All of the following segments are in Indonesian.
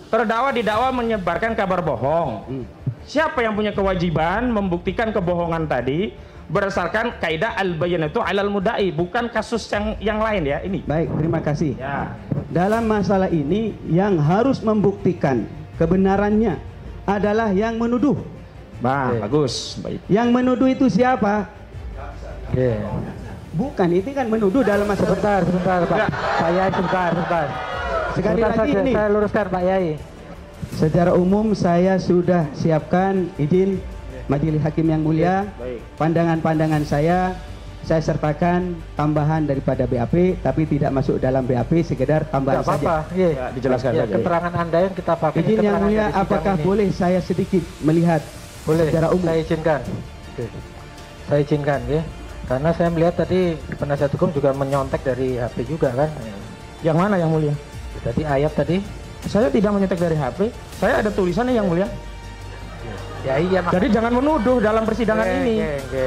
Terdakwa didakwa menyebarkan kabar bohong. Siapa yang punya kewajiban membuktikan kebohongan tadi berdasarkan kaidah al-bayyinatu 'alal mudda'i, bukan kasus yang lain ya ini. Baik, terima kasih. Ya. Dalam masalah ini yang harus membuktikan kebenarannya adalah yang menuduh. Bagus. Baik. Yang menuduh itu siapa? Oke. Bukan, itu kan menuduh dalam masalah. Sebentar Pak. Ya. Pak Yai sebentar. Sekali Sebentar lagi saja, ini. saya luruskan Pak Yai. Secara umum saya sudah siapkan izin Majelis Hakim yang mulia. Baik. Pandangan-pandangan saya sertakan tambahan daripada BAP, tapi tidak masuk dalam BAP, sekedar tambahan Tidak apa-apa. saja. Iya. Ya, dijelaskan Ya, saja. keterangan Anda yang kita pakai. Izin yang keterangan mulia, dari sidang apakah ini. boleh saya sedikit melihat Boleh. secara umum? Saya izinkan. Oke. Saya izinkan ya. Karena saya melihat tadi penasihat hukum juga menyontek dari HP juga kan. Yang mana yang mulia? Tadi ayat tadi. Saya tidak menyetek dari HP. Saya ada tulisannya yang mulia. Ya iya Mas. Jadi jangan menuduh dalam persidangan ini. Oke.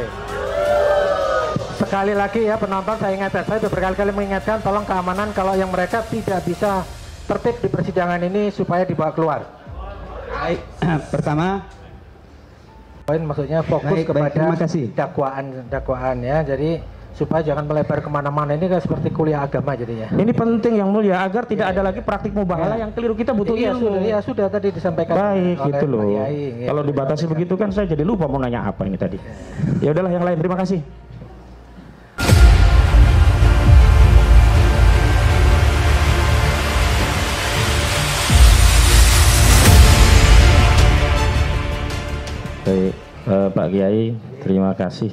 Sekali lagi ya penonton, saya ingatkan, saya sudah berkali-kali mengingatkan, tolong keamanan kalau yang mereka tidak bisa tertib di persidangan ini supaya dibawa keluar. Baik, pertama, Poin maksudnya fokus Baik, kepada terima kasih. dakwaan ya. Jadi supaya jangan melebar kemana-mana, ini kan seperti kuliah agama jadinya. Ini penting yang mulia agar tidak ada lagi praktik mubahalah yang keliru. Kita butuh Iya ilmu. sudah tadi disampaikan. Baik, oleh gitu loh. Pak Yai, ya. Kalau dibatasi begitu kan saya jadi lupa mau nanya apa ini tadi. Ya udahlah yang lain. Terima kasih. Baik, Pak Kiai, terima kasih.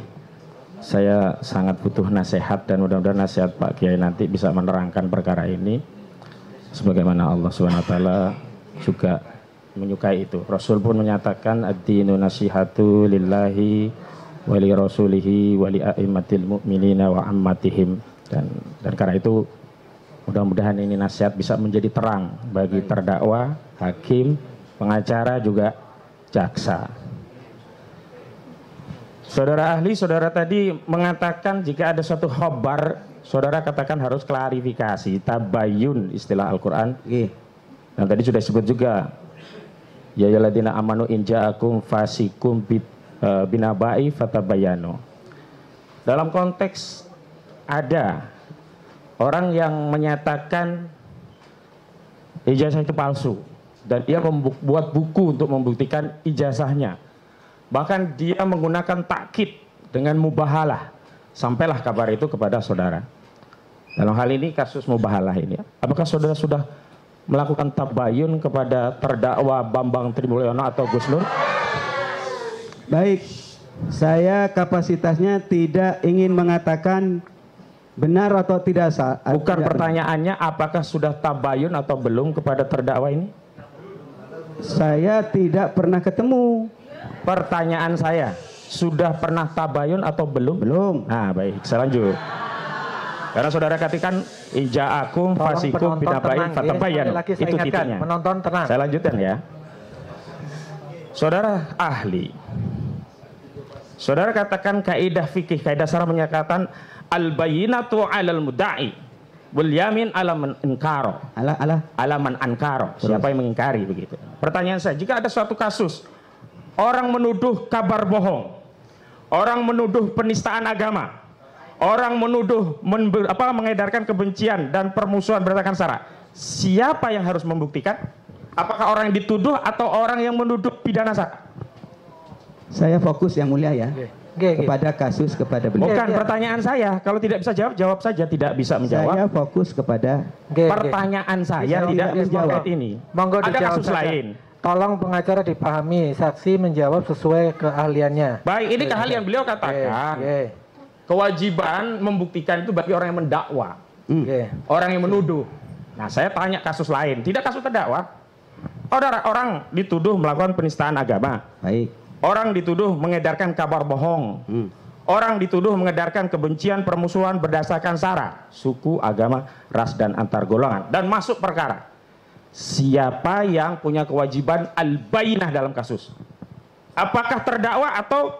Saya sangat butuh nasihat dan mudah-mudahan nasihat Pak Kiai nanti bisa menerangkan perkara ini sebagaimana Allah SWT juga menyukai itu. Rasul pun menyatakan ad-dinu nasihatu lillahi wa li rasulihi wa li a'immatil mu'minina wa ammatihim, dan karena itu mudah-mudahan ini nasihat bisa menjadi terang bagi terdakwa, hakim, pengacara juga jaksa. Saudara ahli, saudara tadi mengatakan jika ada suatu khobar, saudara katakan harus klarifikasi, tabayun istilah Al-Quran. Dan tadi sudah disebut juga, ya ayyuhalladzina amanu in ja'akum fasikum binabai fatabayanu. Dalam konteks ada orang yang menyatakan ijazah itu palsu dan dia membuat buku untuk membuktikan ijazahnya. Bahkan dia menggunakan takkid dengan mubahalah. Sampailah kabar itu kepada saudara. Dalam hal ini kasus mubahalah ini, apakah saudara sudah melakukan tabayun kepada terdakwa Bambang Trimulyono atau Gus Nur? baik, saya kapasitasnya tidak ingin mengatakan benar atau tidak sah. Bukan tidak pertanyaannya apakah sudah tabayun atau belum kepada terdakwa ini? benar. Saya tidak pernah ketemu. Pertanyaan saya, sudah pernah tabayun atau belum? Belum. Nah, baik, saya lanjut. Karena saudara katakan inja'akum fasikum binabain fatabayan. Itu titiknya. Penonton tenang. Saya lanjutkan ya. Saudara ahli, saudara katakan kaidah fikih, kaidah syarah menyatakan al-bayyinatu 'alal mudda'i wal yamin 'ala man ankara. Ala man ankara. Siapa yang mengingkari begitu. Pertanyaan saya, jika ada suatu kasus orang menuduh kabar bohong, orang menuduh penistaan agama, orang menuduh mengedarkan kebencian dan permusuhan berdasarkan sara, siapa yang harus membuktikan? Apakah orang yang dituduh atau orang yang menuduh pidana sara? Saya fokus yang mulia ya. Kepada kasus, kepada beliau. Bukan pertanyaan saya. Kalau tidak bisa jawab, jawab saja. Tidak bisa menjawab. Saya fokus kepada pertanyaan saya tidak menjawab ini. Monggo Ada dijawab kasus saja. lain. Tolong pengacara dipahami, saksi menjawab sesuai keahliannya. Baik, ini keahlian beliau katakan. Kewajiban membuktikan itu bagi orang yang mendakwa, orang yang menuduh. Nah, saya tanya kasus lain, tidak kasus terdakwa. Orang dituduh melakukan penistaan agama. baik. Orang dituduh mengedarkan kabar bohong. Orang dituduh mengedarkan kebencian, permusuhan berdasarkan sara, suku, agama, ras, dan antar golongan. Dan masuk perkara. Siapa yang punya kewajiban al-bayyinah dalam kasus? Apakah terdakwa atau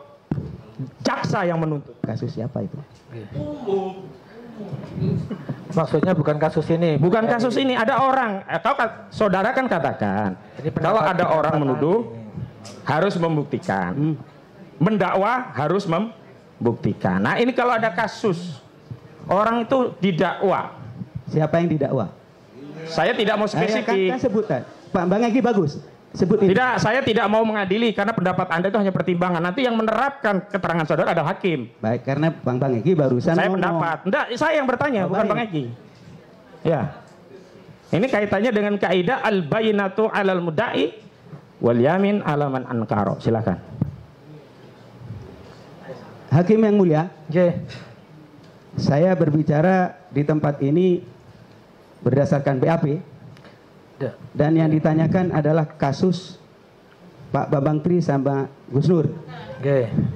jaksa yang menuntut? Kasus siapa itu? Maksudnya bukan kasus ini. Bukan kasus ini, ada orang. Saudara kan katakan, kalau ada orang menuduh harus membuktikan, mendakwa harus membuktikan. Nah ini kalau ada kasus orang itu didakwa. Siapa yang didakwa? Saya tidak mau spesifik. Kan sebutan. Pak Bang Egy bagus. Sebut ini. Tidak, saya tidak mau mengadili karena pendapat Anda itu hanya pertimbangan. Nanti yang menerapkan keterangan saudara ada hakim. Baik, karena Bang Egy barusan Saya ngomong. pendapat. Enggak, saya yang bertanya, bukan baik. Bang Egy. Ya. Ini kaitannya dengan kaidah al-bayyinatu 'alal mudda'i wal yamin 'ala man ankara. Silakan. Hakim yang mulia, Saya saya berbicara di tempat ini berdasarkan BAP. Dan yang ditanyakan adalah kasus Pak Bambang Tri sama Gus Nur.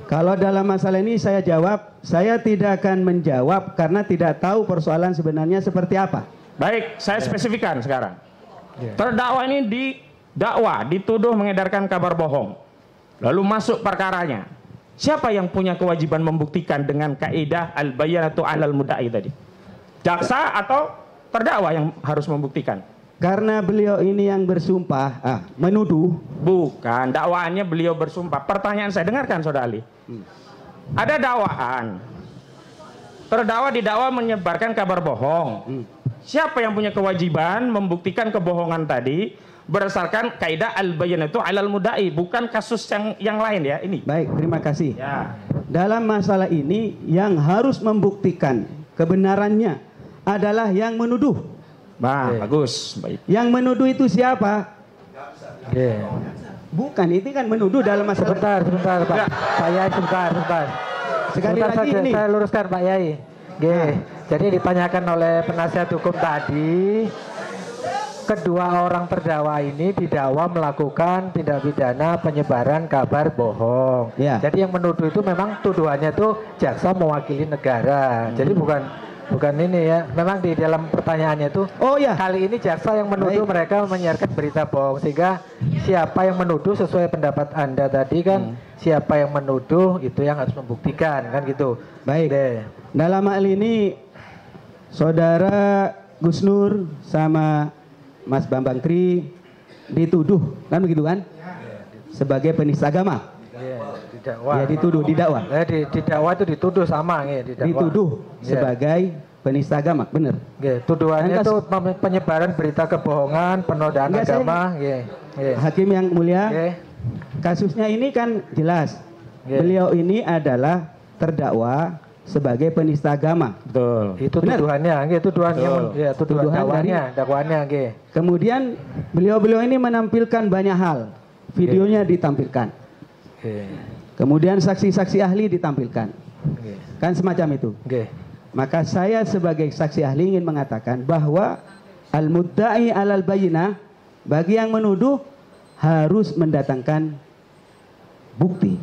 Kalau dalam masalah ini saya jawab, saya tidak akan menjawab karena tidak tahu persoalan sebenarnya seperti apa. Baik, saya spesifikkan sekarang. Terdakwa ini didakwa, dituduh mengedarkan kabar bohong. Lalu masuk perkaranya. Siapa yang punya kewajiban membuktikan dengan kaidah al-bayyinatu 'alal mudda'i tadi? Jaksa atau terdakwa yang harus membuktikan? Karena beliau ini yang bersumpah, menuduh. Bukan, dakwaannya beliau bersumpah. Pertanyaan saya, dengarkan Saudara Ali. Ada dakwaan. Terdakwa didakwa menyebarkan kabar bohong. Siapa yang punya kewajiban membuktikan kebohongan tadi berdasarkan kaidah al-bayyinatu 'alal mudda'i, bukan kasus yang lain ya, ini. Baik, terima kasih. Ya. Dalam masalah ini yang harus membuktikan kebenarannya adalah yang menuduh. Bagus, baik. Yang menuduh itu siapa? Bukan, itu kan menuduh dalam masalah. Sebentar Pak. Pak Yai sebentar. Sekali Sebentar lagi saja, ini. saya luruskan Pak Yai. Jadi ditanyakan oleh penasihat hukum tadi, kedua orang terdakwa ini didakwa melakukan tindak pidana penyebaran kabar bohong. Ya. Jadi yang menuduh itu memang tuduhannya itu jaksa mewakili negara. Jadi bukan ini ya. Memang di dalam pertanyaannya itu, kali ini jaksa yang menuduh mereka menyiarkan berita bohong, sehingga siapa yang menuduh sesuai pendapat Anda tadi kan, siapa yang menuduh itu yang harus membuktikan kan gitu. Baik. Dalam hal ini Saudara Gus Nur sama Mas Bambang Tri dituduh, kan begitu kan? Sebagai penista agama. Didakwa. Ya, didakwa. Didakwa itu dituduh sama didakwa. Dituduh sebagai penista agama, benar. Tuduhannya itu penyebaran berita kebohongan, penodaan agama. Hakim yang mulia, kasusnya ini kan jelas. Beliau ini adalah terdakwa sebagai penista agama. Betul. Itu tuduhannya, tuduhan dakwaannya. Kemudian beliau ini menampilkan banyak hal. Videonya ditampilkan. Kemudian saksi-saksi ahli ditampilkan. Kan semacam itu. Maka saya sebagai saksi ahli ingin mengatakan bahwa al-mudda'i 'alal bayyinah, bagi yang menuduh harus mendatangkan bukti.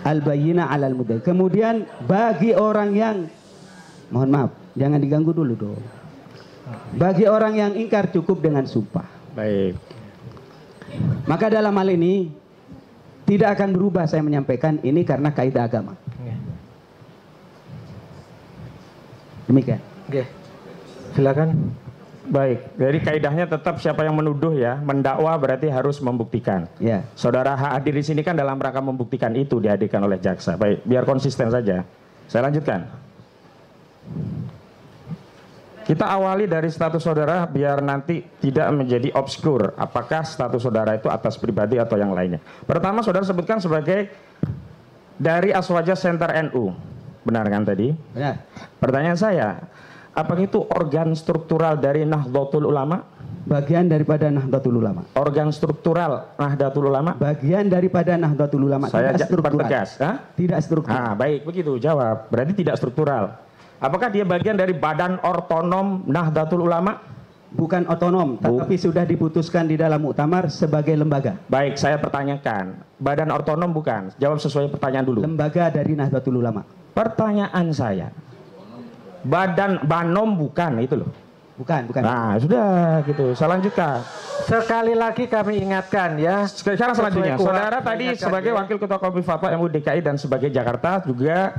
Al-bayyinah 'alal mudda'i. Kemudian bagi orang yang, mohon maaf, jangan diganggu dulu dong. Bagi orang yang ingkar cukup dengan sumpah. Baik. Maka dalam hal ini tidak akan berubah saya menyampaikan ini karena kaidah agama. Demikian. Silakan. Baik, jadi kaidahnya tetap siapa yang menuduh ya, mendakwa berarti harus membuktikan. Ya. Saudara hadir di sini kan dalam rangka membuktikan itu dihadirkan oleh jaksa. Baik, biar konsisten saja. Saya lanjutkan. Kita awali dari status saudara biar nanti tidak menjadi obskur. Apakah status saudara itu atas pribadi atau yang lainnya. Pertama saudara sebutkan sebagai dari Aswaja Center NU. Benar kan tadi? Benar. Pertanyaan saya, apakah itu organ struktural dari Nahdlatul Ulama? Bagian daripada Nahdlatul Ulama. Organ struktural Nahdlatul Ulama? Bagian daripada Nahdlatul Ulama. Saya tidak struktural. pertegas. Tidak struktural. Baik, begitu jawab. Berarti tidak struktural. Apakah dia bagian dari Badan Otonom Nahdlatul Ulama? Bukan otonom, tapi sudah diputuskan di dalam muktamar sebagai lembaga. Baik, saya pertanyakan. Badan otonom bukan? Jawab sesuai pertanyaan dulu. Lembaga dari Nahdlatul Ulama. Pertanyaan saya. Badan Banom bukan itu loh. Bukan. Nah, sudah gitu. Saya lanjutkan. Sekali lagi kami ingatkan ya. Sekarang selanjutnya, saudara tadi sebagai Wakil Ketua Komisi Fatwa MUI DKI dan sebagai Jakarta juga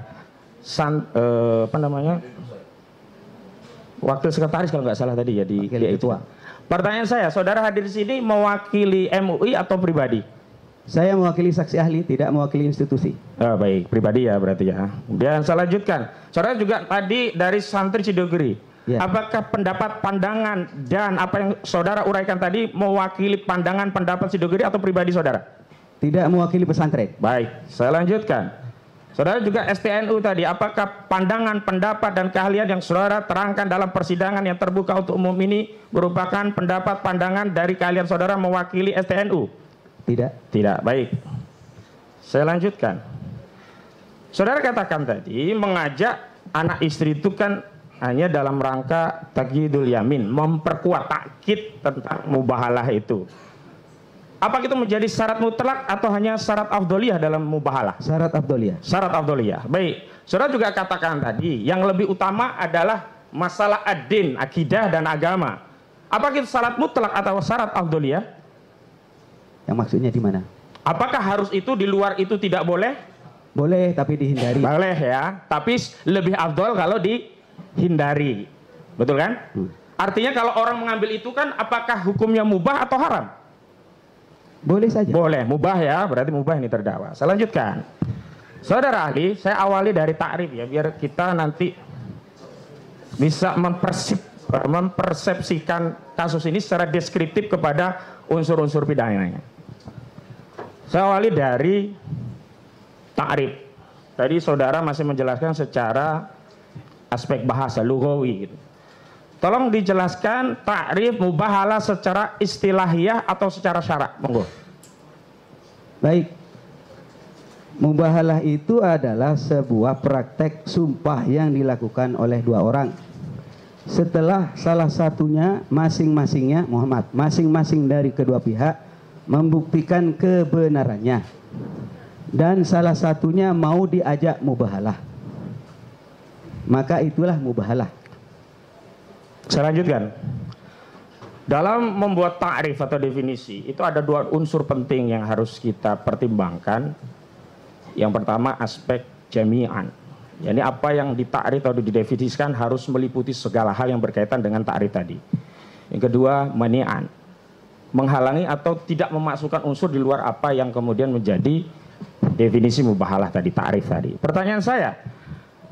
wakil sekretaris kalau nggak salah tadi ya di ketua. Pertanyaan saya, saudara hadir di sini mewakili MUI atau pribadi? Saya mewakili saksi ahli, tidak mewakili institusi. Oh, baik, pribadi ya berarti ya. Kemudian saya lanjutkan. Saudara juga tadi dari santri Cidogiri. Ya. Apakah pendapat, pandangan, dan apa yang saudara uraikan tadi mewakili pandangan, pendapat Cidogiri atau pribadi saudara? Tidak mewakili pesantren. Baik, saya lanjutkan. Saudara juga STNU tadi, apakah pandangan, pendapat, dan keahlian yang saudara terangkan dalam persidangan yang terbuka untuk umum ini merupakan pendapat, pandangan dari keahlian saudara mewakili STNU? Tidak. Tidak, baik. Saya lanjutkan. Saudara katakan tadi mengajak anak istri itu kan hanya dalam rangka takyidul yamin, memperkuat takkid tentang mubahalah itu. Apa itu menjadi syarat mutlak atau hanya syarat afdoliyah dalam mubahalah? Syarat afdoliyah. Syarat afdoliyah. Baik. Saudara juga katakan tadi yang lebih utama adalah masalah ad-din, akidah dan agama. Apa itu syarat mutlak atau syarat afdoliyah? Yang maksudnya di mana? Apakah harus itu, di luar itu tidak boleh? Boleh, tapi dihindari. Boleh ya, tapi lebih afdol kalau dihindari. Betul kan? Artinya kalau orang mengambil itu kan apakah hukumnya mubah atau haram? Boleh saja. Boleh, mubah ya, berarti mubah ini terdakwa. Saya lanjutkan. Saudara ahli, saya awali dari takrif ya, biar kita nanti bisa mempersepsikan kasus ini secara deskriptif kepada unsur-unsur pidananya. Saya awali dari takrif. Tadi saudara masih menjelaskan secara aspek bahasa lughawi gitu. Tolong dijelaskan takrif mubahalah secara istilahiyah atau secara syarak, monggo. Baik. Mubahalah itu adalah sebuah praktek sumpah yang dilakukan oleh dua orang. Setelah salah satunya masing-masingnya masing-masing dari kedua pihak membuktikan kebenarannya dan salah satunya mau diajak mubahalah, maka itulah mubahalah. Saya lanjutkan. Dalam membuat ta'rif atau definisi itu ada dua unsur penting yang harus kita pertimbangkan. Yang pertama aspek jami'an, yakni apa yang ditakrif atau didefinisikan harus meliputi segala hal yang berkaitan dengan takrif tadi. Yang kedua mani'an, menghalangi atau tidak memasukkan unsur di luar apa yang kemudian menjadi definisi mubahalah tadi, takrif tadi. Pertanyaan saya,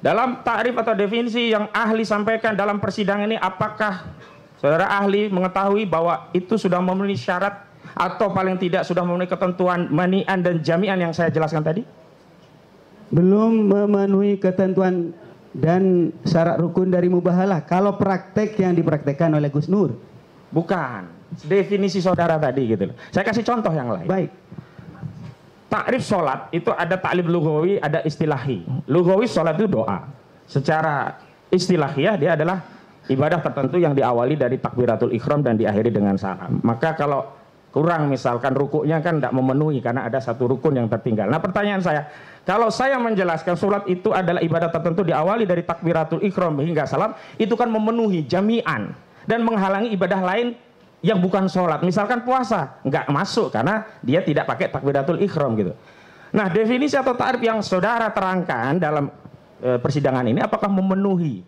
dalam takrif atau definisi yang ahli sampaikan dalam persidangan ini, apakah saudara ahli mengetahui bahwa itu sudah memenuhi syarat atau paling tidak sudah memenuhi ketentuan mani'an dan jami'an yang saya jelaskan tadi? Belum memenuhi ketentuan dan syarat rukun dari mubahalah kalau praktek yang dipraktekkan oleh Gus Nur. Bukan. Definisi saudara tadi gitu. Saya kasih contoh yang lain. Baik. Takrif sholat itu ada taklif lughawi, ada istilahi. Lughawi sholat itu doa. Secara istilahiyah dia adalah ibadah tertentu yang diawali dari takbiratul ikhram dan diakhiri dengan salam. Maka kalau kurang misalkan rukuknya kan tidak memenuhi karena ada satu rukun yang tertinggal. Nah pertanyaan saya, kalau saya menjelaskan sholat itu adalah ibadah tertentu diawali dari takbiratul ikhram hingga salam, itu kan memenuhi jami'an dan menghalangi ibadah lain yang bukan sholat. Misalkan puasa nggak masuk karena dia tidak pakai takbiratul ikhram gitu. Nah definisi atau ta'rif yang saudara terangkan dalam persidangan ini apakah memenuhi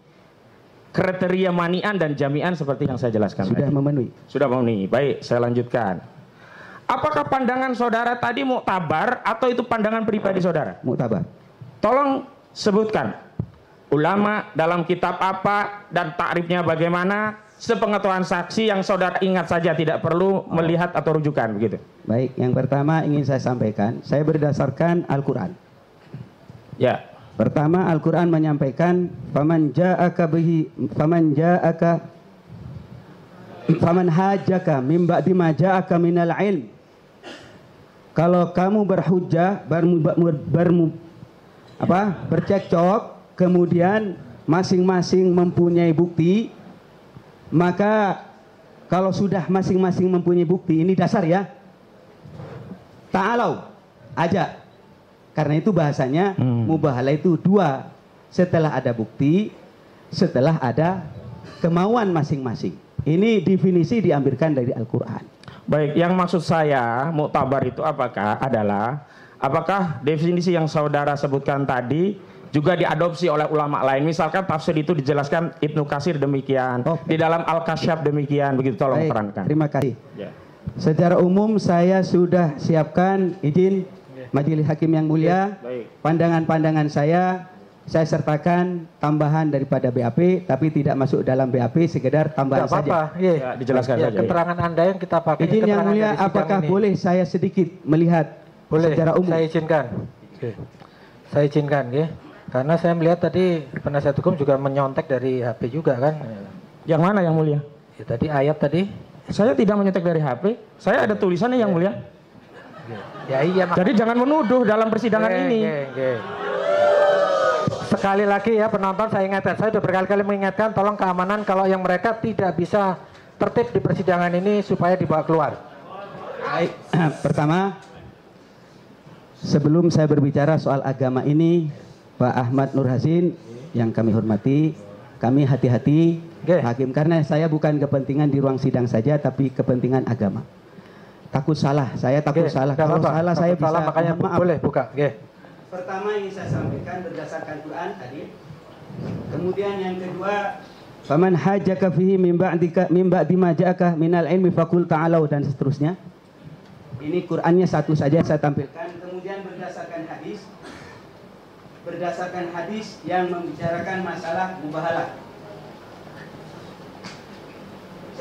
kriteria mani'an dan jami'an seperti yang saya jelaskan? Sudah tadi? Memenuhi. Sudah memenuhi. Baik, saya lanjutkan. Apakah pandangan saudara tadi muktabar atau itu pandangan pribadi saudara? Muktabar. Tolong sebutkan ulama dalam kitab apa dan takrifnya bagaimana, sepengetahuan saksi yang saudara ingat saja, tidak perlu melihat atau rujukan begitu. Baik, yang pertama ingin saya sampaikan, saya berdasarkan Al-Qur'an. Ya. Pertama, Al-Qur'an menyampaikan faman hajjaka mim ba'di ma ja'aka minal ilm. Kalau kamu berhujjah, bercekcok, kemudian masing-masing mempunyai bukti, maka kalau sudah masing-masing mempunyai bukti, ini dasar ya, ta'alau, ajak. Karena itu bahasanya mubahalah itu dua, setelah ada bukti, setelah ada kemauan masing-masing. Ini definisi diambilkan dari Al-Quran. Baik, yang maksud saya muktabar itu apakah definisi yang saudara sebutkan tadi juga diadopsi oleh ulama lain. Misalkan tafsir itu dijelaskan Ibnu Katsir demikian, di dalam Al-Kasyaf demikian, begitu. Tolong terangkan. Terima kasih. Secara umum saya sudah siapkan izin Majelis Hakim yang mulia, pandangan-pandangan saya sertakan tambahan daripada BAP, tapi tidak masuk dalam BAP, sekedar tambahan saja. Ya, dijelaskan saja. Keterangan Anda yang kita pakai. Izin yang mulia, apakah boleh saya sedikit melihat secara umum? Saya izinkan. Saya izinkan, karena saya melihat tadi penasihat hukum juga menyontek dari HP juga kan. Yang mana yang mulia? Ya, tadi ayat tadi. Saya tidak menyontek dari HP. Saya ada tulisannya yang mulia. Ya iya. Jadi jangan menuduh dalam persidangan ini. Sekali lagi ya penonton, saya ingatkan, saya sudah berkali-kali mengingatkan, tolong keamanan kalau yang mereka tidak bisa tertib di persidangan ini supaya dibawa keluar. Baik, pertama, sebelum saya berbicara soal agama ini, Pak Ahmad Nur Hasin yang kami hormati, kami hati-hati hakim, karena saya bukan kepentingan di ruang sidang saja, tapi kepentingan agama. Takut salah, saya takut salah. Kalau salah saya bisa, makanya maaf. Boleh buka. Pertama yang saya sampaikan berdasarkan Quran tadi. Kemudian yang kedua, faman hajjaka fihi min ba'di ma ja'aka minal ilmi faqul ta'alau, dan seterusnya. Ini Qurannya satu saja saya tampilkan. Kemudian berdasarkan hadis yang membicarakan masalah mubahalah.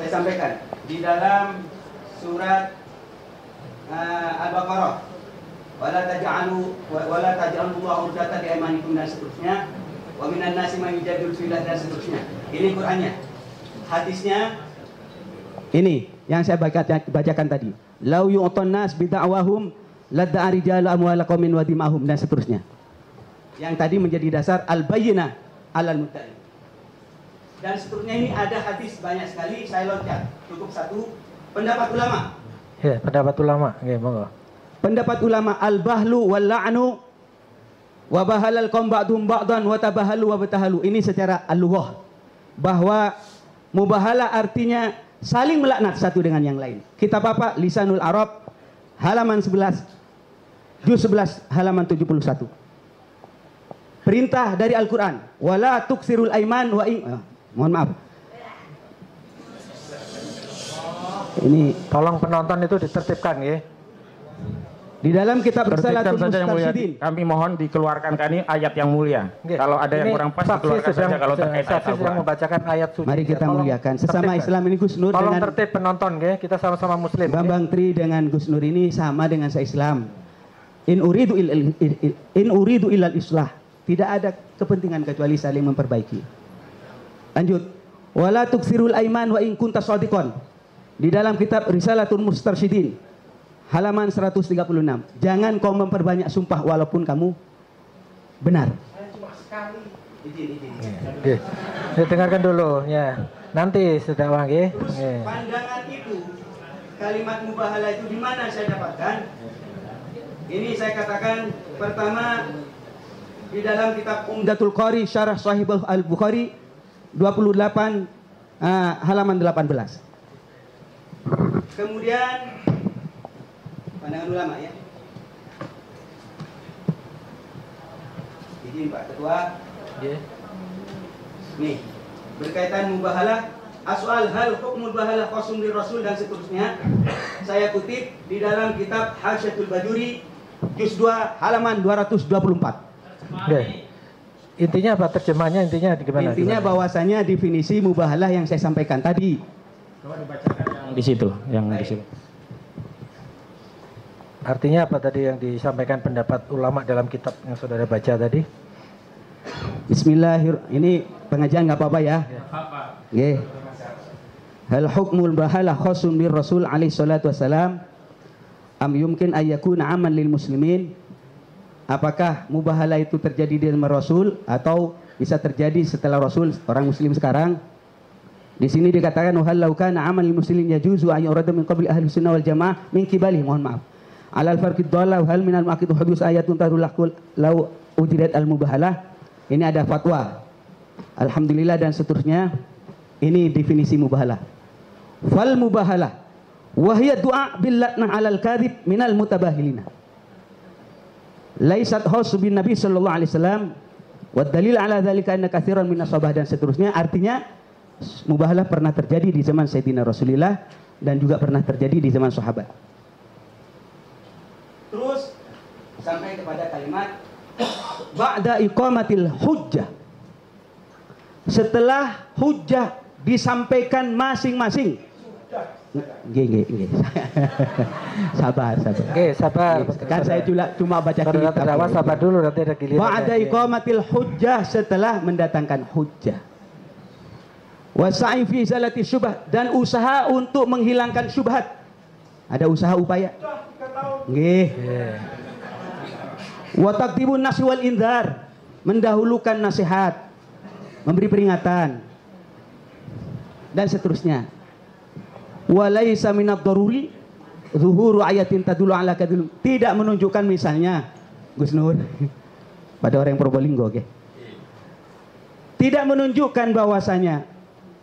Saya sampaikan di dalam surat Al-Baqarah, wala taj'alu Allaha urdatan li aymanikum, dan seterusnya, wa minan nasi man yujadilu fillah, dan seterusnya. Ini Qur'annya. Hadisnya ini yang saya bacakan tadi. Lau yu'ton nas bid'awahum ladda'a rijalu amwala qaumin wa dimahum, dan seterusnya. Yang tadi menjadi dasar al-bayyinah 'alal mudda'i. Dan seterusnya ini ada hadis banyak sekali, saya loncat. Cukup satu. Pendapat ulama. Ya, pendapat ulama. Monggo. Pendapat ulama, al-bahlu wal la'nu wa bahalal qaum ba'dhum ba'dan wa tabahalu wa batahalu. Ini secara al-lughah, bahwa mubahalah artinya saling melaknat satu dengan yang lain. Kitab apa? Lisanul Arab, halaman 11, juz 11, halaman 71. Perintah dari Al-Quran, wala tuksirul aiman wa mohon maaf. Ini tolong penonton itu ditertibkan ya. Di dalam kitab Risalatul Mustarsyidin, kami mohon dikeluarkan ini ayat yang mulia. Kalau ada yang kurang pas dikeluarkan saja kalau terkait ayat sedang membacakan ayat suci. Mari kita muliakan sesama Islam ini. Gus Nur tolong dengan tertib penonton kita sama-sama muslim. Bambang Tri dengan Gus Nur ini sama dengan se-Islam. In uridu ilal islah. Tidak ada kepentingan kecuali saling memperbaiki. Lanjut. Wala tuksirul aiman wa in kunta shadiqan. Di dalam kitab Risalatul Mustarsyidin, halaman 136. Jangan kau memperbanyak sumpah walaupun kamu benar. Dengarkan dulu ya. Nanti sudah wangi. Pandangan itu, kalimat mubahalah itu di mana saya dapatkan? Ini saya katakan pertama di dalam kitab Umdatul Qari Syarah Sahih Al-Bukhari 28 halaman 18. Kemudian pandangan ulama ya. Izin Pak Ketua. Nih, berkaitan mubahalah, as'al hal hukmul bahalah qasum li Rasul dan seterusnya. Saya kutip di dalam kitab Hasyatul Bajuri juz 2 halaman 224. Intinya apa terjemahnya, intinya gimana? Intinya bahwasanya definisi mubahalah yang saya sampaikan tadi. Coba dibacakan yang di situ, di situ. Artinya apa tadi yang disampaikan pendapat ulama dalam kitab yang saudara baca tadi? Bismillahirrahmanirrahim. Ini pengajian nggak apa-apa ya? Nggih. Hal hukmul bahalah khasun lir Rasul alaihi salatu wasalam am yumkin ayyakuna aman lil muslimin? Apakah mubahalah itu terjadi di zaman Rasul atau bisa terjadi setelah Rasul, orang muslim sekarang? Di sini dikatakan wa hal law kana aman lil muslimin yajuzu an yurada min qabli ahli sunnah wal jamaah min qibali, mohon maaf. Alal farqid dhalla hal minal mu'aqid hudus ayatun tarulakul law ujirat al mubahalah. Ini ada fatwa, alhamdulillah dan seterusnya. Ini definisi mubahalah. Fal mubahalah wa hiya du'a bil latnah alal kadhib minal mutabahilina. Laisat khasun bin Nabi sallallahu alaihi wasallam Wa dalil ala dzalika anna katsiran minas sahabah dan seterusnya. Artinya mubahalah pernah terjadi di zaman Sayyidina Rasulullah dan juga pernah terjadi di zaman sahabat. Terus sampai kepada kalimat ba'da iqamatil hujjah. Setelah hujjah disampaikan masing-masing. Nggih. Sabar. Sabar. Kan saya cuma baca kitab. Sabar dulu, nanti ada giliran. Ba'da iqamatil hujjah, setelah mendatangkan hujjah. Wa sa'i fi izalati syubhat, dan usaha untuk menghilangkan syubhat. Ada usaha upaya. Nggih. Wa taqdibun nasi wal indhar, mendahulukan nasihat, memberi peringatan dan seterusnya. Walaysa minad daruri zuhuru ayatin tadullu ala kadhul, tidak menunjukkan misalnya Gus Nur pada orang yang Probolinggo, okay? Tidak menunjukkan bahwasanya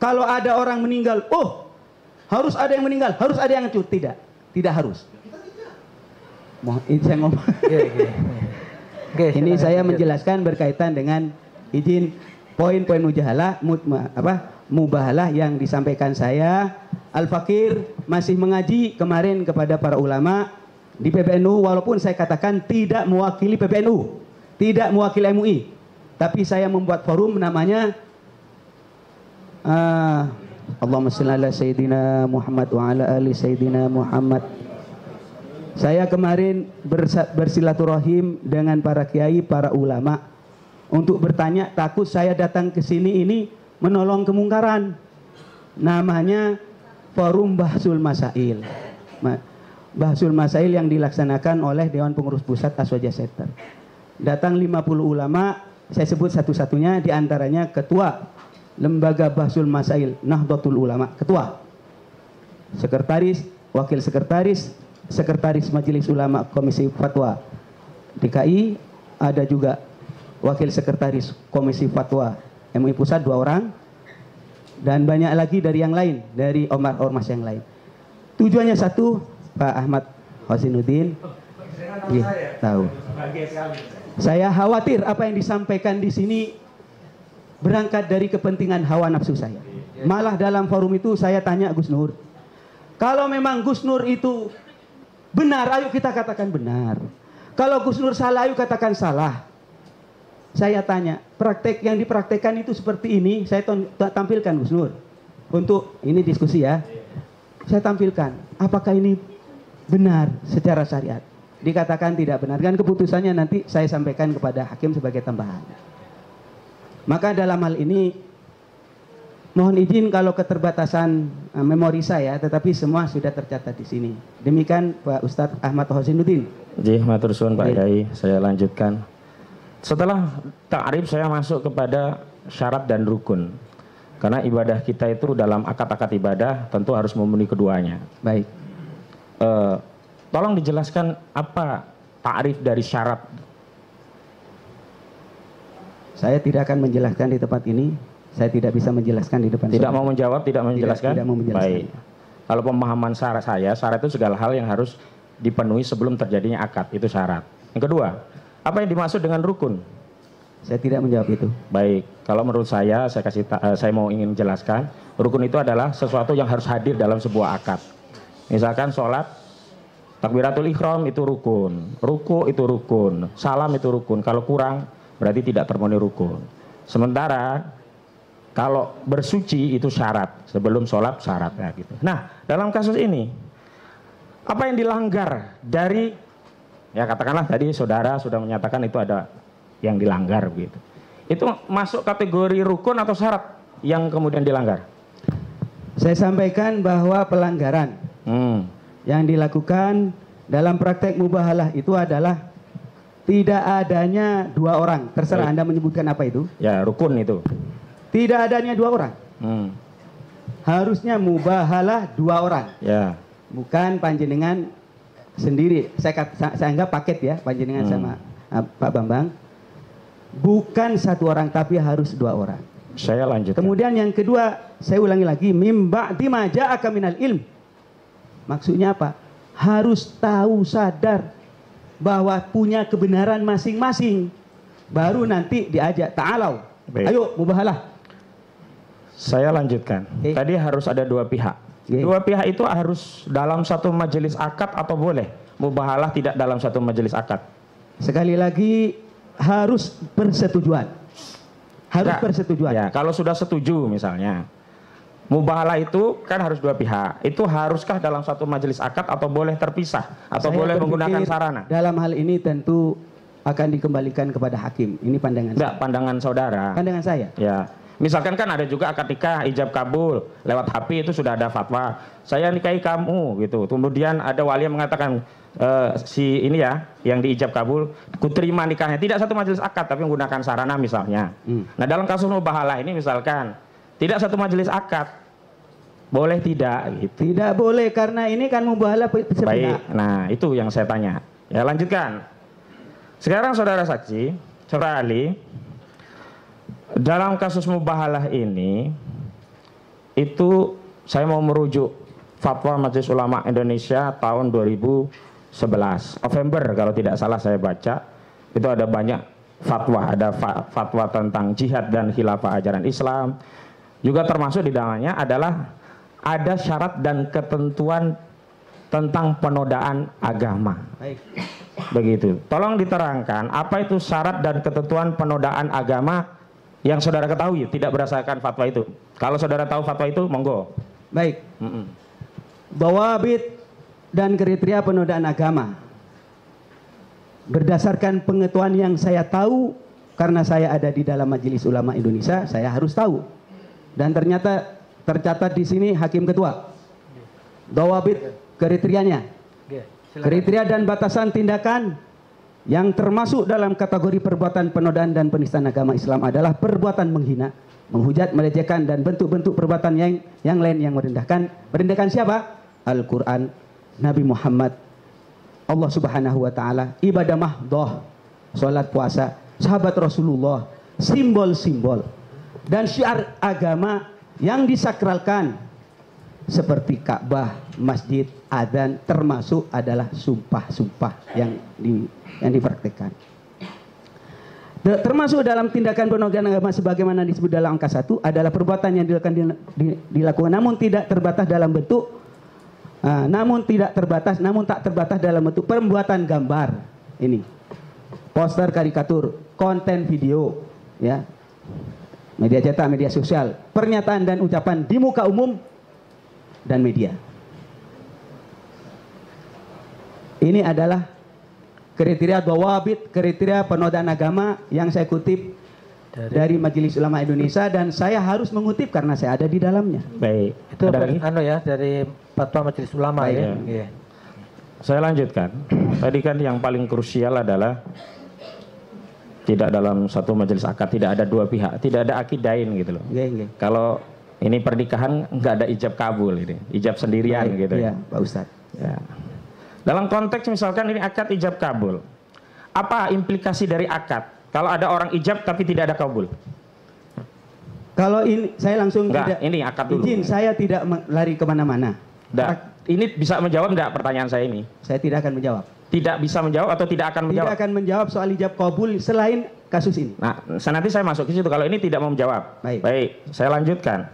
kalau ada orang meninggal, oh harus ada yang meninggal, harus ada yang hancur. Tidak harus. Ini saya ngomong. Ini saya menjelaskan berkaitan dengan izin poin-poin mubahalah yang disampaikan saya. Al-Fakir masih mengaji kemarin kepada para ulama di PBNU, walaupun saya katakan tidak mewakili PBNU, tidak mewakili MUI, tapi saya membuat forum namanya Allahumma shalli ala Sayyidina Muhammad wa ala ali Sayyidina Muhammad. Saya kemarin bersilaturahim dengan para kiai, para ulama untuk bertanya, takut saya datang ke sini ini menolong kemungkaran. Namanya Forum Bahsul Masail. Bahsul Masail yang dilaksanakan oleh Dewan Pengurus Pusat Aswaja Center. Datang 50 ulama, saya sebut satu-satunya, diantaranya Ketua Lembaga Bahsul Masail Nahdlatul Ulama, Ketua, Sekretaris, Wakil Sekretaris, Sekretaris Majelis Ulama Komisi Fatwa DKI, ada juga Wakil Sekretaris Komisi Fatwa MUI Pusat 2 orang, dan banyak lagi dari yang lain, dari ormas yang lain. Tujuannya satu, Pak Ahmad Hosinuddin, tahu. Saya khawatir apa yang disampaikan di sini berangkat dari kepentingan hawa nafsu saya. Malah dalam forum itu saya tanya Gus Nur, kalau memang Gus Nur itu benar, ayo kita katakan benar. Kalau Gus Nur salah, ayo katakan salah. Saya tanya, praktek yang dipraktekkan itu seperti ini, saya tampilkan Gus Nur. Untuk ini diskusi ya. Saya tampilkan, apakah ini benar secara syariat? Dikatakan tidak benar, dan keputusannya nanti saya sampaikan kepada hakim sebagai tambahan. Maka dalam hal ini mohon izin kalau keterbatasan memori saya, tetapi semua sudah tercatat di sini. Demikian Pak Ustadz Ahmad Hosinuddin. Matur suwun Pak Kiai, saya lanjutkan. Setelah ta'rif saya masuk kepada syarat dan rukun. Karena ibadah kita itu dalam akad-akad ibadah tentu harus memenuhi keduanya. Baik. Tolong dijelaskan apa ta'rif dari syarat. Saya tidak akan menjelaskan di tempat ini. Saya tidak bisa menjelaskan di depan. Tidak mau menjawab, tidak menjelaskan? Tidak mau menjelaskan. Baik. Kalau pemahaman syarat itu segala hal yang harus dipenuhi sebelum terjadinya akad, itu syarat. Yang kedua, apa yang dimaksud dengan rukun? Saya tidak menjawab itu. Baik, kalau menurut saya mau ingin menjelaskan, rukun itu adalah sesuatu yang harus hadir dalam sebuah akad. Misalkan sholat, takbiratul ihram itu rukun, ruku itu rukun, salam itu rukun. Kalau kurang, berarti tidak terpenuhi rukun. Sementara kalau bersuci itu syarat, sebelum sholat syaratnya gitu. Nah, dalam kasus ini, apa yang dilanggar dari, ya katakanlah tadi saudara sudah menyatakan itu ada yang dilanggar begitu. Itu masuk kategori rukun atau syarat yang kemudian dilanggar? Saya sampaikan bahwa pelanggaran yang dilakukan dalam praktek mubahalah itu adalah tidak adanya 2 orang. Terserah Anda menyebutkan apa itu. Ya, rukun itu. Tidak adanya 2 orang. Harusnya mubahalah 2 orang. Ya. Bukan panjenengan sendiri. Saya anggap paket ya, panjenengan sama Pak Bambang. Bukan 1 orang, tapi harus 2 orang. Saya lanjut. Kemudian yang kedua, saya ulangi lagi, mim ba'di ma ja'aka minal ilm. Maksudnya apa? Harus tahu, sadar bahwa punya kebenaran masing-masing. baru nanti diajak ta'alau. Ayo mubahalah. Saya lanjutkan. Tadi harus ada dua pihak. Dua pihak itu harus dalam satu majelis akad atau boleh mubahalah tidak dalam satu majelis akad? Sekali lagi harus persetujuan. Harus persetujuan. Ya, kalau sudah setuju misalnya, mubahalah itu kan harus dua pihak. Itu haruskah dalam satu majelis akad atau boleh terpisah atau boleh menggunakan sarana? Dalam hal ini tentu akan dikembalikan kepada hakim. Ini pandangan saya. Pandangan saudara. Pandangan saya. Ya. Misalkan kan ada juga akad nikah ijab kabul lewat HP itu sudah ada fatwa. Saya nikahi kamu gitu. Kemudian ada wali yang mengatakan si ini ya yang diijab kabul kuterima nikahnya. Tidak satu majelis akad tapi menggunakan sarana misalnya. Nah, dalam kasus mubahalah ini misalkan tidak satu majelis akad. Boleh tidak gitu. Tidak boleh karena ini kan mubahalah sepihak. Baik. Nah, itu yang saya tanya. Ya, lanjutkan. Sekarang saudara saksi, saudara ahli, dalam kasus mubahalah ini itu saya mau merujuk fatwa Majelis Ulama Indonesia tahun 2011 November kalau tidak salah saya baca. Itu ada banyak fatwa, ada fatwa tentang jihad dan khilafah ajaran Islam. Juga termasuk di dalamnya adalah ada syarat dan ketentuan tentang penodaan agama. Baik. Begitu. Tolong diterangkan apa itu syarat dan ketentuan penodaan agama yang saudara ketahui tidak berdasarkan fatwa itu. Kalau saudara tahu fatwa itu, monggo. Baik. Dawabit dan kriteria penodaan agama. Berdasarkan pengetahuan yang saya tahu, karena saya ada di dalam Majelis Ulama Indonesia, saya harus tahu. Dan ternyata tercatat di sini hakim ketua. Dawabit kriterianya. Kriteria dan batasan tindakan yang termasuk dalam kategori perbuatan penodaan dan penistaan agama Islam adalah perbuatan menghina, menghujat, melecehkan dan bentuk-bentuk perbuatan yang lain yang merendahkan. Merendahkan siapa? Al-Quran, Nabi Muhammad, Allah Subhanahu wa Ta'ala, ibadah mahdoh, sholat puasa, sahabat Rasulullah, simbol-simbol dan syiar agama yang disakralkan seperti Ka'bah, masjid, adzan, termasuk adalah sumpah-sumpah yang dipraktikkan. Termasuk dalam tindakan penodaan agama sebagaimana disebut dalam angka 1 adalah perbuatan yang dilakukan namun tidak terbatas dalam bentuk namun tak terbatas dalam bentuk pembuatan gambar, ini poster, karikatur, konten video, ya, media cetak, media sosial, pernyataan dan ucapan di muka umum dan media. Ini adalah kriteria dawabit, kriteria penodaan agama yang saya kutip dari Majelis Ulama Indonesia dan saya harus mengutip karena saya ada di dalamnya. Baik. Itu dari fatwa Majelis Ulama. Baik, ya. Ya. Saya lanjutkan. Tadi kan yang paling krusial adalah tidak dalam satu majelis akad, tidak ada dua pihak, tidak ada akidain gitu loh. Kalau ini pernikahan nggak ada ijab kabul, ini ijab sendirian. Baik, gitu. Iya, Pak Ustadz. Ya. Dalam konteks misalkan ini akad ijab kabul, apa implikasi dari akad? Kalau ada orang ijab tapi tidak ada kabul? Kalau ini saya langsung tidak. Ini akad dulu. Izin, saya tidak lari kemana-mana. Ini bisa menjawab nggak pertanyaan saya ini? Saya tidak akan menjawab. Tidak bisa menjawab atau tidak akan menjawab? Tidak akan menjawab soal ijab kabul selain kasus ini. Nah, nanti saya masuk ke situ. Kalau ini tidak mau menjawab. Baik, saya lanjutkan.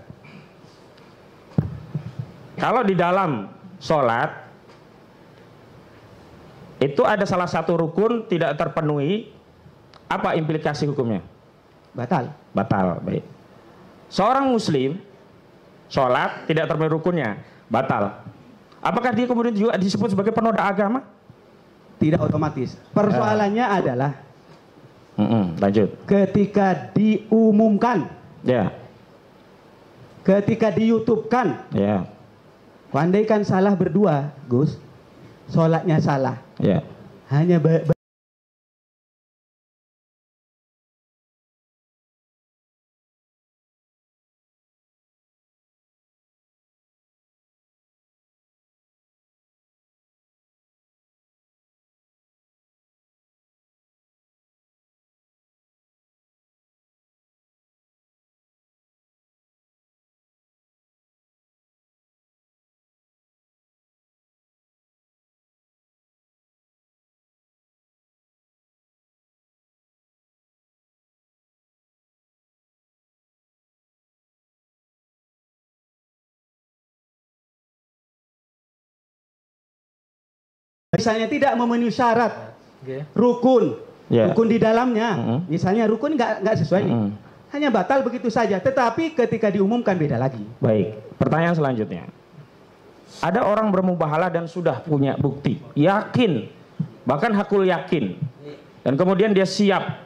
Kalau di dalam sholat itu ada salah satu rukun tidak terpenuhi, apa implikasi hukumnya? Batal. Batal, baik. Seorang muslim sholat tidak terpenuhi rukunnya, batal. Apakah dia kemudian juga disebut sebagai penoda agama? Tidak otomatis. Persoalannya adalah lanjut. Ketika diumumkan, ya. Ketika di YouTube-kan, ya. Andaikan salah berdua, Gus, sholatnya salah. Ya. Hanya misalnya tidak memenuhi syarat rukun, rukun di dalamnya, misalnya rukun nggak sesuai nih, hanya batal begitu saja. Tetapi ketika diumumkan beda lagi. Baik, pertanyaan selanjutnya. Ada orang bermubahalah dan sudah punya bukti, yakin, bahkan hakul yakin, dan kemudian dia siap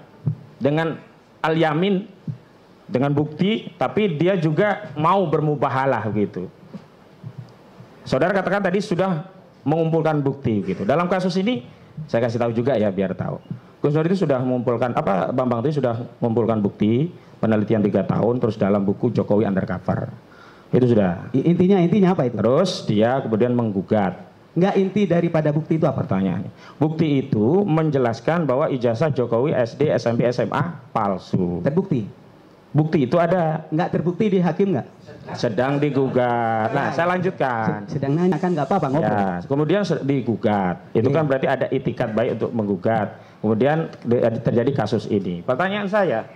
dengan al-yamin, dengan bukti, tapi dia juga mau bermubahalah gitu. Saudara katakan tadi sudah mengumpulkan bukti gitu. Dalam kasus ini saya kasih tahu juga ya biar tahu. Gus Nur itu sudah mengumpulkan Bambang Tri sudah mengumpulkan bukti penelitian 3 tahun terus dalam buku Jokowi Undercover. Itu sudah. Intinya apa itu? Terus dia kemudian menggugat. Enggak, inti daripada bukti itu apa? Pertanyaannya. Bukti itu menjelaskan bahwa ijazah Jokowi SD, SMP, SMA palsu. Terbukti. Bukti itu ada. Nggak terbukti di hakim nggak? Sedang digugat. Nah, saya lanjutkan. Sedang nanya kan nggak apa-apa ngobrol. Ya, kemudian digugat. Itu kan berarti ada itikat baik untuk menggugat. Kemudian terjadi kasus ini. Pertanyaan saya,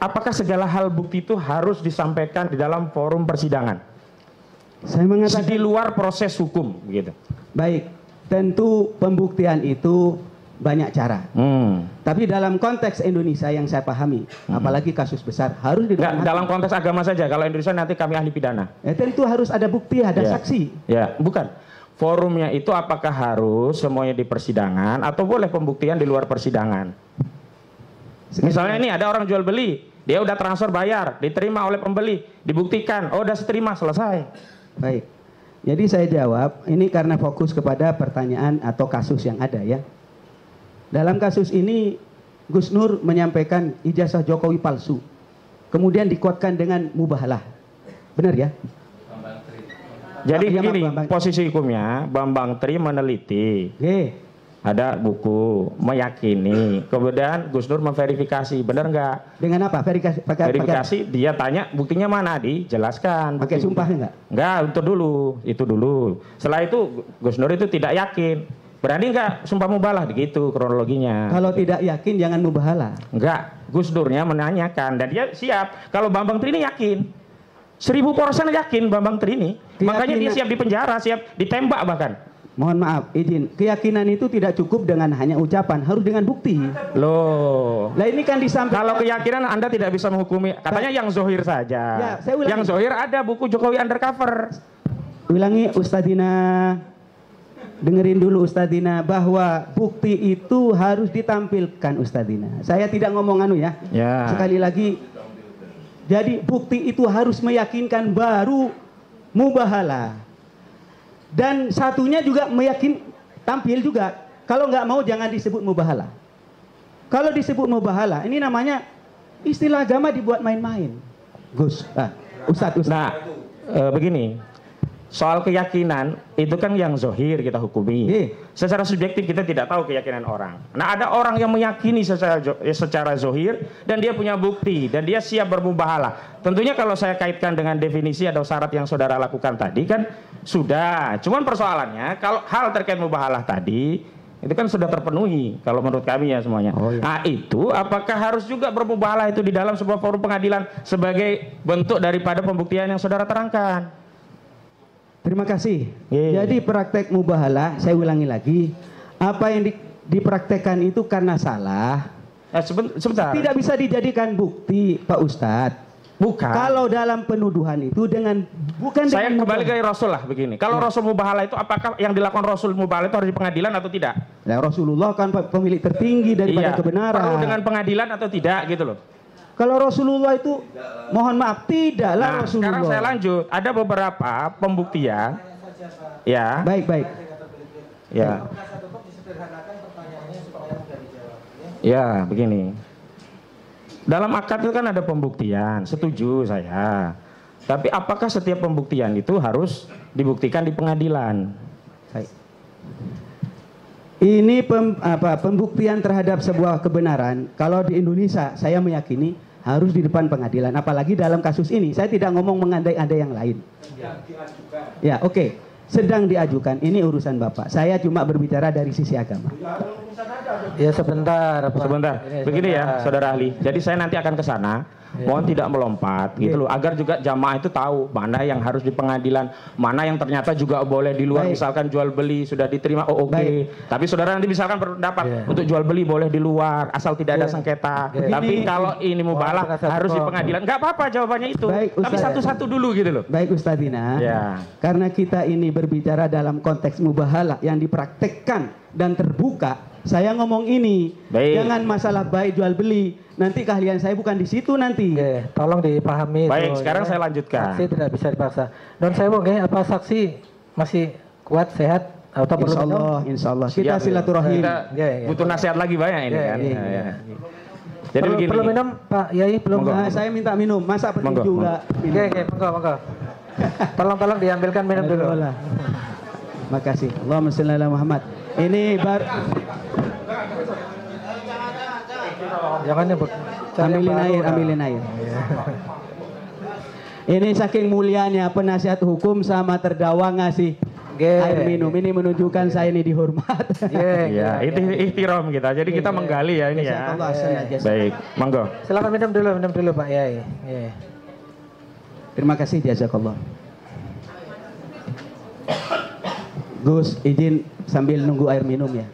apakah segala hal bukti itu harus disampaikan di dalam forum persidangan? Saya mengatakan di luar proses hukum, gitu. Baik, tentu pembuktian itu banyak cara. Tapi dalam konteks Indonesia yang saya pahami, apalagi kasus besar, harus dalam konteks agama saja. Kalau Indonesia nanti kami ahli pidana. Tentu harus ada bukti, ada saksi. Ya, bukan. Forumnya itu apakah harus semuanya di persidangan atau boleh pembuktian di luar persidangan? Misalnya ini ada orang jual beli, dia udah transfer bayar, diterima oleh pembeli, dibuktikan, oh udah terima, selesai. Baik. Jadi saya jawab, ini karena fokus kepada pertanyaan atau kasus yang ada ya. Dalam kasus ini Gus Nur menyampaikan ijazah Jokowi palsu, kemudian dikuatkan dengan mubahalah, benar ya? Jadi begini posisi hukumnya, Bambang Tri meneliti, ada buku, meyakini, kemudian Gus Nur memverifikasi, benar nggak? Dengan apa? Verifikasi, dia tanya buktinya mana, dijelaskan. Pakai sumpah nggak? Nggak, itu dulu. Setelah itu Gus Nur itu tidak yakin. Berani nggak sumpah mubahalah, begitu kronologinya. Kalau tidak yakin jangan mubahalah. Enggak, Gus Durnya menanyakan dan dia siap. Kalau Bambang Tri ini yakin, 1000% yakin Bambang Tri ini. Makanya dia siap dipenjara, siap ditembak bahkan. Mohon maaf, izin. Keyakinan itu tidak cukup dengan hanya ucapan, harus dengan bukti. Loh. Lah ini kan disampaikan. Kalau keyakinan Anda tidak bisa menghukumi, katanya yang zohir saja. Ya, saya ulangi. Yang zohir ada buku Jokowi Undercover. Ulangi Ustadzina. Dengerin dulu Ustadzina, bahwa bukti itu harus ditampilkan Ustadzina. Saya tidak ngomong ya. Sekali lagi, jadi bukti itu harus meyakinkan baru mubahalah. Dan satunya juga tampil juga. Kalau nggak mau jangan disebut mubahalah. Kalau disebut mubahalah, ini namanya istilah agama dibuat main-main. Ustadz. Nah, begini. Soal keyakinan itu kan yang zohir kita hukumi. Secara subjektif kita tidak tahu keyakinan orang. Nah, ada orang yang meyakini secara zohir dan dia punya bukti dan dia siap bermubahalah. Tentunya kalau saya kaitkan dengan definisi atau syarat yang saudara lakukan tadi kan sudah. Cuman persoalannya kalau hal terkait mubahalah tadi itu kan sudah terpenuhi kalau menurut kami ya semuanya. Nah, itu apakah harus juga bermubahalah itu di dalam sebuah forum pengadilan sebagai bentuk daripada pembuktian yang saudara terangkan? Terima kasih. Jadi praktek mubahalah, saya ulangi lagi, apa yang dipraktekkan itu karena salah. Sebentar. Tidak bisa dijadikan bukti, Pak Ustadz. Bukan. Kalau dalam penuduhan itu saya kembali ke Rasul lah begini. Kalau Rasul mubahalah itu apakah yang dilakukan Rasul mubahalah itu harus di pengadilan atau tidak? Nah, Rasulullah kan pemilik tertinggi daripada kebenaran. Perlu dengan pengadilan atau tidak gitu loh. Kalau Rasulullah itu, mohon maaf, tidaklah Rasulullah. Sekarang saya lanjut. Ada beberapa pembuktian. Ya. Baik. Ya. Ya, begini. Dalam akad itu kan ada pembuktian, setuju saya. Tapi apakah setiap pembuktian itu harus dibuktikan di pengadilan? Baik. Ini pembuktian terhadap sebuah kebenaran. Kalau di Indonesia, saya meyakini harus di depan pengadilan. Apalagi dalam kasus ini, saya tidak ngomong mengandai-andai yang lain. Ya, oke. Sedang diajukan. Ini urusan Bapak. Saya cuma berbicara dari sisi agama. Ya sebentar. Sebentar. Begini ya, saudara ahli. Jadi saya nanti akan ke sana. mohon tidak melompat gitu loh, agar juga jamaah itu tahu mana yang harus di pengadilan, mana yang ternyata juga boleh di luar. Misalkan jual beli sudah diterima, oke. Tapi saudara nanti misalkan berpendapat untuk jual beli boleh di luar asal tidak ada sengketa. Tapi kalau ini mubalah harus di pengadilan, nggak apa-apa jawabannya itu. Tapi satu-satu dulu gitu loh. Baik Ustadzina, karena kita ini berbicara dalam konteks mubahalah yang dipraktekkan dan terbuka, saya ngomong ini, jangan masalah baik jual beli. Nanti keahlian saya bukan di situ nanti. Tolong dipahami. Baik, sekarang saya lanjutkan. Saksi tidak bisa dipaksa. Non saya mau apa saksi masih kuat, sehat, atau perlu minum? Insya Allah. Kita silaturahim. Butuh nasihat lagi banyak ini kan. Jadi begini. Perlu minum Pak Yai? Belum. Saya minta minum. Masa pergi juga? Monggo. Tolong diambilkan minum dulu. Makasih. Allahumma shalli ala Muhammad. Ini jangan nyebut. Ambilin air. Ini saking mulianya penasihat hukum sama terdakwa ngasih air minum. Ini menunjukkan saya ini dihormat. Ya, itu ihtiram kita. Jadi kita menggali ya ini ya. Baik, monggo. Silakan minum dulu Pak Yai. Terima kasih jazakallah. Gus, izin sambil nunggu air minum ya.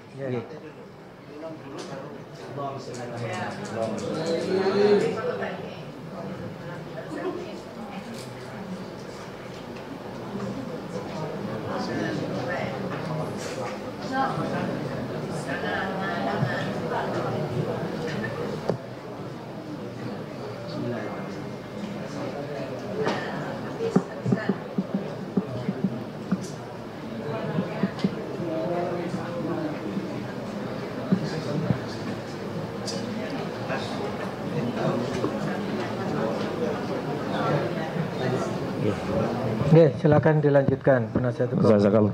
Silakan dilanjutkan penasihat hukum. Jazakallah.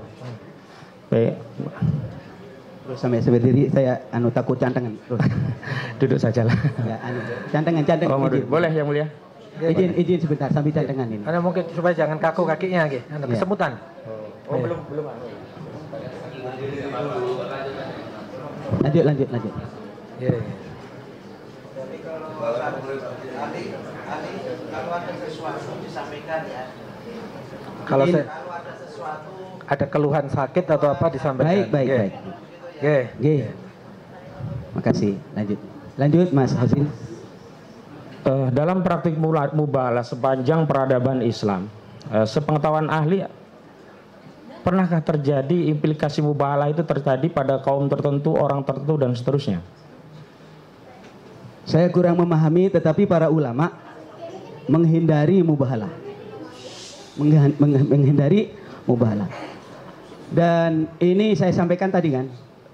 Baik. Terus sampai berdiri saya takut cantengan. Duduk sajalah. Ya, cantengan. Boleh yang mulia. Izin sebentar sambil cantengan ini. Anda mungkin supaya jangan kaku kakinya Anda kesemutan. Belum. Lanjut. Kalau ada sesuatu disampaikan ya. Kalau ada keluhan sakit atau apa disampaikan. Baik. Makasih. Lanjut Mas Hasin. Dalam praktik mubalah sepanjang peradaban Islam, sepengetahuan ahli, pernahkah terjadi implikasi mubalah itu terjadi pada kaum tertentu, orang tertentu dan seterusnya? Saya kurang memahami, tetapi para ulama menghindari mubahalah. Menghindari mubahalah. Dan ini saya sampaikan tadi kan,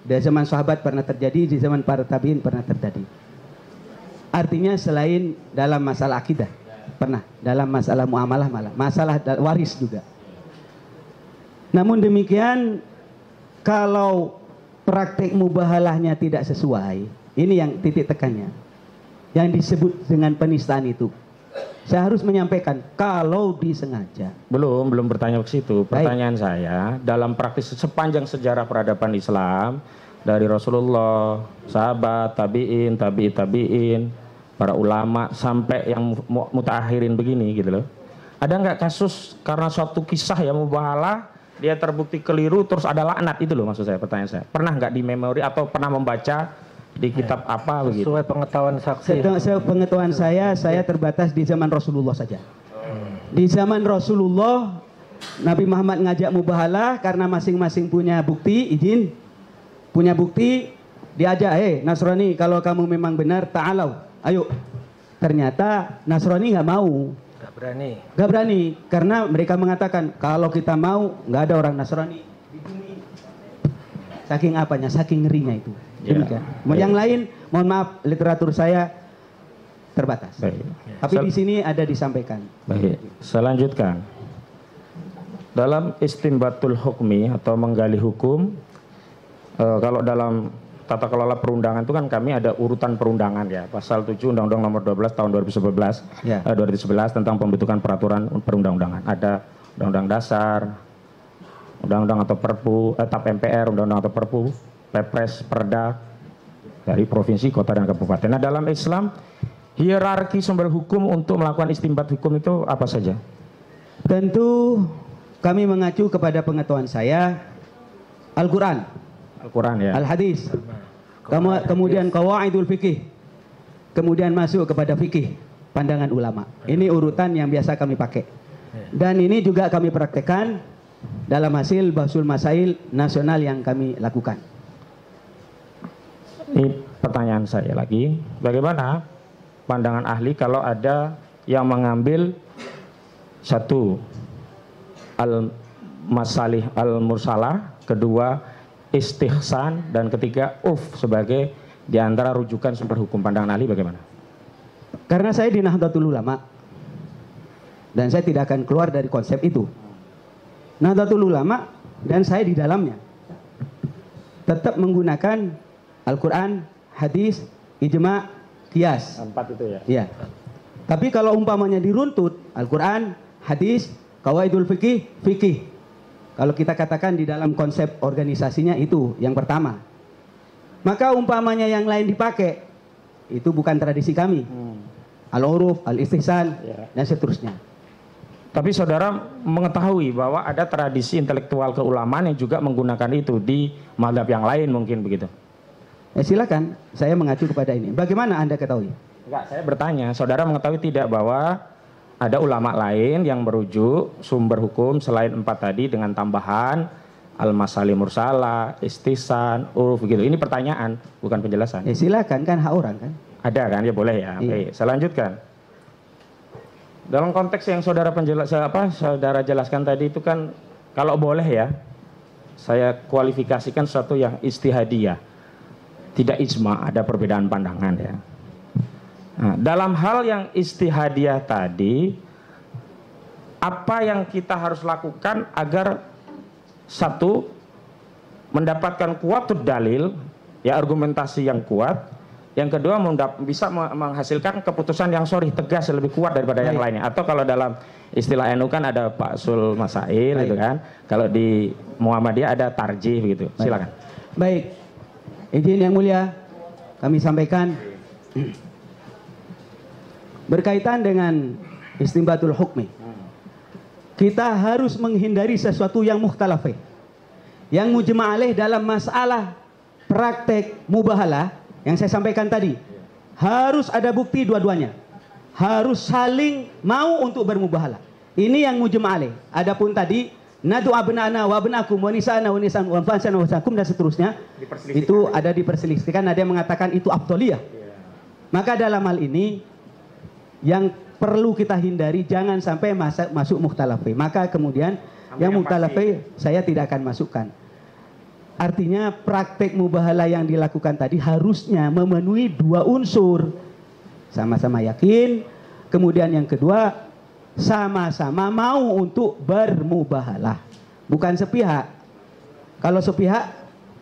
dari zaman sahabat pernah terjadi, di zaman para tabiin pernah terjadi. Artinya selain dalam masalah akidah, pernah dalam masalah muamalah malah, masalah waris juga. Namun demikian, kalau praktik mubahalahnya tidak sesuai, ini yang titik tekannya, yang disebut dengan penistaan itu. Saya harus menyampaikan kalau disengaja. Belum bertanya ke situ. Pertanyaan saya, dalam praktis sepanjang sejarah peradaban Islam dari Rasulullah, sahabat, tabiin, tabiin, para ulama sampai yang mutaakhirin begini gitu loh. Ada nggak kasus karena suatu kisah yang mubahalah dia terbukti keliru terus ada laknat, itu loh maksud saya, pertanyaan saya. Pernah nggak di memori atau pernah membaca di kitab apa begitu? Sesuai pengetahuan saksi. Pengetahuan saya terbatas di zaman Rasulullah saja. Di zaman Rasulullah, Nabi Muhammad ngajak mubahalah karena masing-masing punya bukti, diajak, Nasrani kalau kamu memang benar, ta'alau, ayo. Ternyata Nasrani nggak mau. Gak berani, karena mereka mengatakan kalau kita mau nggak ada orang Nasrani di bumi. Saking apanya, saking ngerinya itu. Demikian. Yang lain, mohon maaf, literatur saya terbatas. Baik. Tapi di sini ada disampaikan. Baik. Saya lanjutkan. Dalam istimbatul hukmi atau menggali hukum, kalau dalam tata kelola perundangan itu kan kami ada urutan perundangan ya. Pasal 7 Undang-Undang Nomor 12 Tahun 2011 tentang pembentukan peraturan perundang-undangan. Ada Undang-Undang Dasar, Undang-Undang atau Perpu, TAP MPR, Undang-Undang atau Perpu, Perpres, Perda dari provinsi, kota dan kabupaten. Nah, dalam Islam hierarki sumber hukum untuk melakukan istinbat hukum itu apa saja? Tentu kami mengacu kepada pengetahuan saya Al-Quran, Al-Quran ya. Al-Hadis, kemudian Qawaidul Fikih, kemudian masuk kepada fikih, pandangan ulama. Ini urutan yang biasa kami pakai. Dan ini juga kami praktekkan dalam hasil Bahsul Masail nasional yang kami lakukan. Ini pertanyaan saya lagi, bagaimana pandangan ahli kalau ada yang mengambil satu al-masalih al-mursalah, kedua istihsan, dan ketiga sebagai diantara rujukan sumber hukum. Pandangan ahli bagaimana? Karena saya di Nahdlatul Ulama dan saya tidak akan keluar dari konsep itu. Nahdlatul Ulama dan saya di dalamnya tetap menggunakan Al-Quran, hadis, ijma, qiyas. 4 itu ya? Iya. Tapi kalau umpamanya diruntut, Al-Quran, hadis, qawaidul fikih, fikih. Kalau kita katakan di dalam konsep organisasinya itu yang pertama. Maka umpamanya yang lain dipakai, itu bukan tradisi kami. Al-uruf, al-istihsan, dan seterusnya. Tapi saudara mengetahui bahwa ada tradisi intelektual keulamaan yang juga menggunakan itu di mazhab yang lain mungkin begitu? Silakan, saya mengacu kepada ini. Bagaimana Anda ketahui? Enggak, saya bertanya, saudara mengetahui tidak bahwa ada ulama lain yang merujuk sumber hukum selain 4 tadi dengan tambahan al-masalih mursalah, istihsan, uruf begitu. Ini pertanyaan, bukan penjelasan. Silakan, kan hak orang kan. Ada kan, ya boleh ya. Oke, saya lanjutkan. Dalam konteks yang saudara saudara jelaskan tadi itu kan, kalau boleh ya, saya kualifikasikan sesuatu yang istihadiyah, tidak ijma, ada perbedaan pandangan ya. Nah, dalam hal yang istihadiyah tadi, apa yang kita harus lakukan agar satu mendapatkan kuatud dalil, ya argumentasi yang kuat, yang kedua bisa menghasilkan keputusan yang sorih, tegas, lebih kuat daripada yang lainnya. Atau kalau dalam istilah NU kan ada Bahsul Masail gitu kan, kalau di Muhammadiyah ada tarjih begitu. Silakan. Baik, izin yang mulia kami sampaikan berkaitan dengan istinbatul hukmi. Kita harus menghindari sesuatu yang mukhtalafih, yang mujma' alaih dalam masalah praktek mubahalah yang saya sampaikan tadi. Harus ada bukti dua-duanya, harus saling mau untuk bermubahalah. Ini yang mujma' alaih. Adapun tadi nadu abna'ana wa abna'akum wa nisa'ana wa nisa'an wa anfasana wa anfusakum dan seterusnya, itu ada diperselisihkan, ada yang mengatakan itu afdoliyah. Maka dalam hal ini yang perlu kita hindari jangan sampai masuk mukhtalafih. Maka kemudian yang mukhtalafih saya tidak akan masukkan. Artinya praktek mubahalah yang dilakukan tadi harusnya memenuhi 2 unsur. Sama-sama yakin, kemudian yang kedua sama-sama mau untuk bermubahalah. Bukan sepihak. Kalau sepihak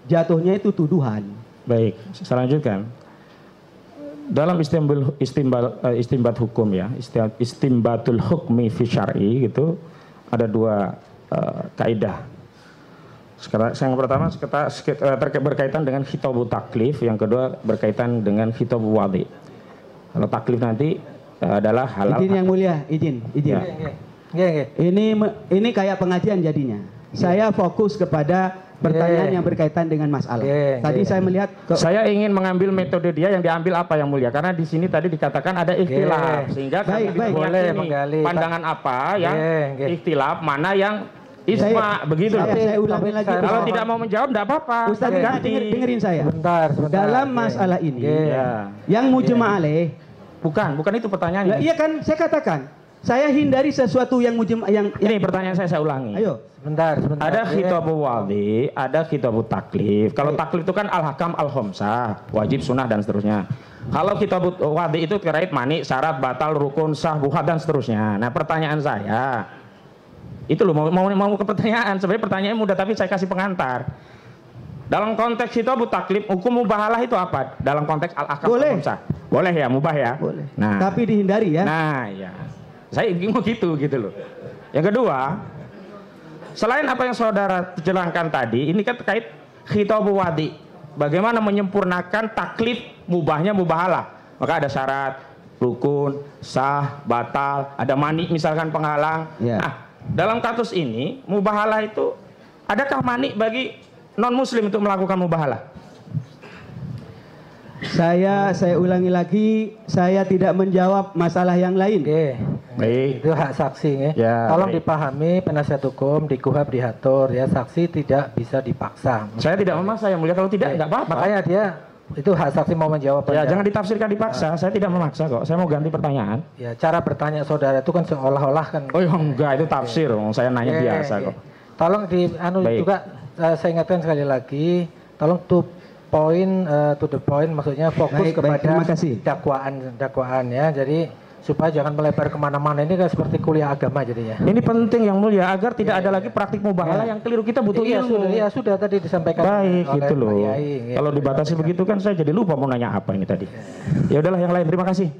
jatuhnya itu tuduhan. Baik, saya lanjutkan. Dalam istimbat hukum ya, istimbatul hukmi fi syar'i gitu, ada 2 kaidah. Yang pertama berkaitan dengan khitabu taklif, yang kedua berkaitan dengan khitabu wadi. Kalau taklif nanti adalah halal. Izin yang mulia, izin. Ya. Ini kayak pengajian jadinya. Saya fokus kepada pertanyaan yang berkaitan dengan masalah. Tadi saya melihat saya ingin mengambil metode dia yang diambil apa yang mulia, karena di sini tadi dikatakan ada ikhtilaf, sehingga boleh menggali pandangan apa yang ikhtilaf, mana yang isma, begitu. Saya ulangi lagi. Kalau tidak mau menjawab tidak apa-apa. Ustaz dengerin saya. Sebentar. Dalam masalah ini yang mujma' alaih, bukan itu pertanyaannya. Iya kan saya katakan, saya hindari sesuatu yang mujma' ini pertanyaan saya ulangi. Ayo. Sebentar. Ada khitabu wadi, ada khitabu taklif. Kalau taklif itu kan al-hakam al-khomsah, wajib, sunnah dan seterusnya. Kalau khitabu wadi itu terkait mani, syarat, batal, rukun, sah, buhat dan seterusnya. Nah, pertanyaan saya itu loh, mau ke pertanyaan. Sebenarnya pertanyaannya mudah, tapi saya kasih pengantar. Dalam konteks khitabu taklif, hukum mubahalah itu apa? Dalam konteks al-hakam al-khomsah. Boleh ya, mubah ya? Boleh. Nah, tapi dihindari ya. Nah, ya. Saya ingin gitu loh. Yang kedua, selain apa yang saudara jelaskan tadi, ini kan terkait khitabu wadi. Bagaimana menyempurnakan taklif mubahnya mubahalah. Maka ada syarat, rukun, sah, batal, ada mani misalkan penghalang. Nah, dalam kasus ini mubahalah itu, adakah mani bagi non muslim untuk melakukan mubahalah? Saya ulangi lagi, saya tidak menjawab masalah yang lain. Baik. Itu hak saksi ya. Tolong dipahami, penasihat hukum di KUHAP diatur ya, saksi tidak bisa dipaksa. Saya tidak memaksa yang mulia, kalau tidak apa-apa. Makanya dia itu hak saksi mau menjawab. Ya, jangan ditafsirkan dipaksa. Saya tidak memaksa kok. Saya mau ganti pertanyaan. Ya, cara bertanya saudara itu kan seolah-olah kan. Oh enggak, itu tafsir. Saya nanya biasa kok. Tolong juga saya ingatkan sekali lagi, tolong to the point, maksudnya fokus kepada dakwaan ya. Jadi supaya jangan melebar kemana-mana, ini kan seperti kuliah agama jadinya. Ini penting yang mulia agar tidak ada lagi praktik mubahalah yang keliru. Kita butuh ilmu. Sudah tadi disampaikan. Baik, gitu loh. Kalau dibatasi begitu kan saya jadi lupa mau nanya apa ini tadi. Ya udahlah, yang lain terima kasih.